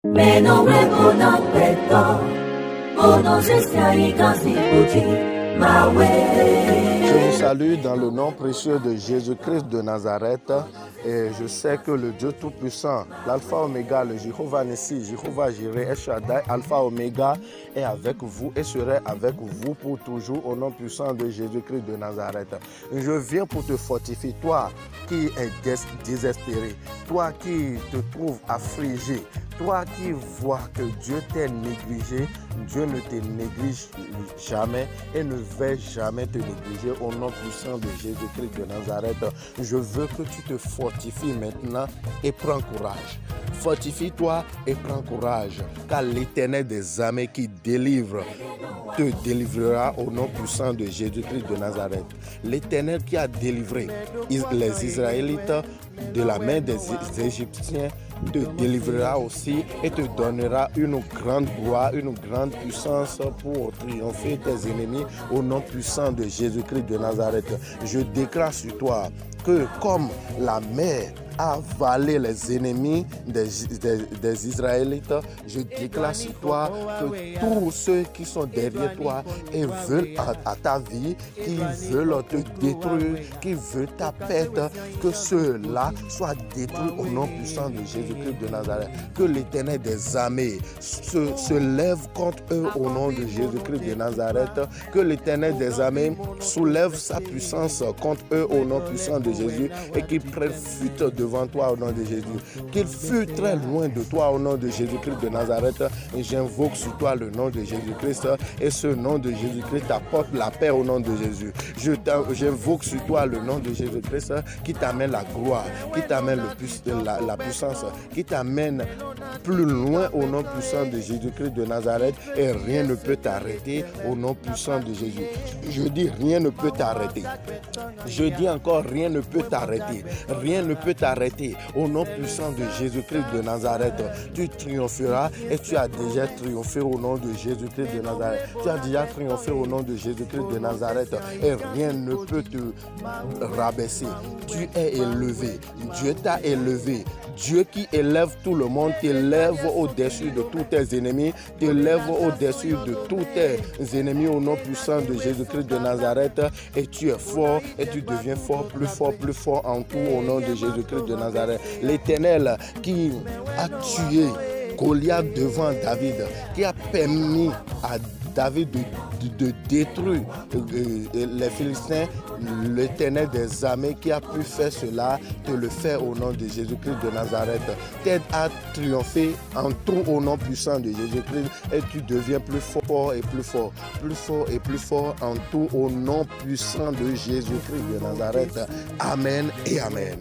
Meno remona peto, ono zeskai kasi puti, mawe. Je vous salue dans le nom précieux de Jésus-Christ de Nazareth. Et je sais que le Dieu Tout-Puissant, l'Alpha Oméga, le Jéhovah Nissi, Jéhovah Jireh, El Shaddai, Alpha Oméga, est avec vous et serait avec vous pour toujours au nom puissant de Jésus-Christ de Nazareth. Je viens pour te fortifier, toi qui es désespéré, toi qui te trouves affligé, toi qui vois que Dieu t'est négligé, Dieu ne te néglige jamais et ne va jamais te négliger au nom puissant de Jésus-Christ de Nazareth. Je veux que tu te fortifies maintenant et prends courage. Fortifie-toi et prends courage, car l'Éternel des armées qui délivre te délivrera au nom puissant de Jésus-Christ de Nazareth. L'Éternel qui a délivré les Israélites de la main des Égyptiens te délivrera aussi et te donnera une grande gloire, une grande puissance pour triompher tes ennemis au nom puissant de Jésus-Christ de Nazareth. Je déclare sur toi que comme la mer a avalé les ennemis des Israélites, je déclare sur toi que tous ceux qui sont derrière toi et veulent à ta vie, qui veulent te détruire, qui veulent ta perte, que ceux-là soient détruits au nom puissant de Jésus-Christ de Nazareth. Que l'Éternel des armées se lève contre eux au nom de Jésus-Christ de Nazareth. Que l'Éternel des armées soulève sa puissance contre eux au nom puissant de Jésus et qu'ils prennent fuite devant toi au nom de Jésus. Qu'ils fuient très loin de toi au nom de Jésus-Christ de Nazareth. Et j'invoque sur toi le nom de Jésus-Christ et ce nom de Jésus-Christ t'apporte la paix au nom de Jésus. J'invoque sur toi le nom de Jésus-Christ qui t'amène la gloire, qui t'amène la puissance, qui t'amène plus loin au nom puissant de Jésus-Christ de Nazareth et rien ne peut t'arrêter au nom puissant de Jésus. Je dis rien ne peut t'arrêter. Je dis encore rien ne peut t'arrêter. Rien ne peut t'arrêter au nom puissant de Jésus-Christ de Nazareth. Tu triompheras et tu as déjà triomphé au nom de Jésus-Christ de Nazareth. Tu as déjà triomphé au nom de Jésus-Christ de Nazareth et rien ne peut te rabaisser. Tu es élevé. Dieu t'a élevé. Dieu qui élève tout le monde t'élève au-dessus de tous tes ennemis, t'élève au-dessus de tous tes ennemis au nom puissant de Jésus-Christ de Nazareth et tu es fort et tu deviens fort, plus fort en tout au nom de Jésus-Christ de Nazareth. L'Éternel qui a tué Goliath devant David, qui a permis à David de détruire les Philistins, l'Éternel des armées qui a pu faire cela, te le fait au nom de Jésus-Christ de Nazareth. T'aide à triompher en tout au nom puissant de Jésus-Christ et tu deviens plus fort et plus fort, plus fort et plus fort en tout au nom puissant de Jésus-Christ de Nazareth. Amen et Amen.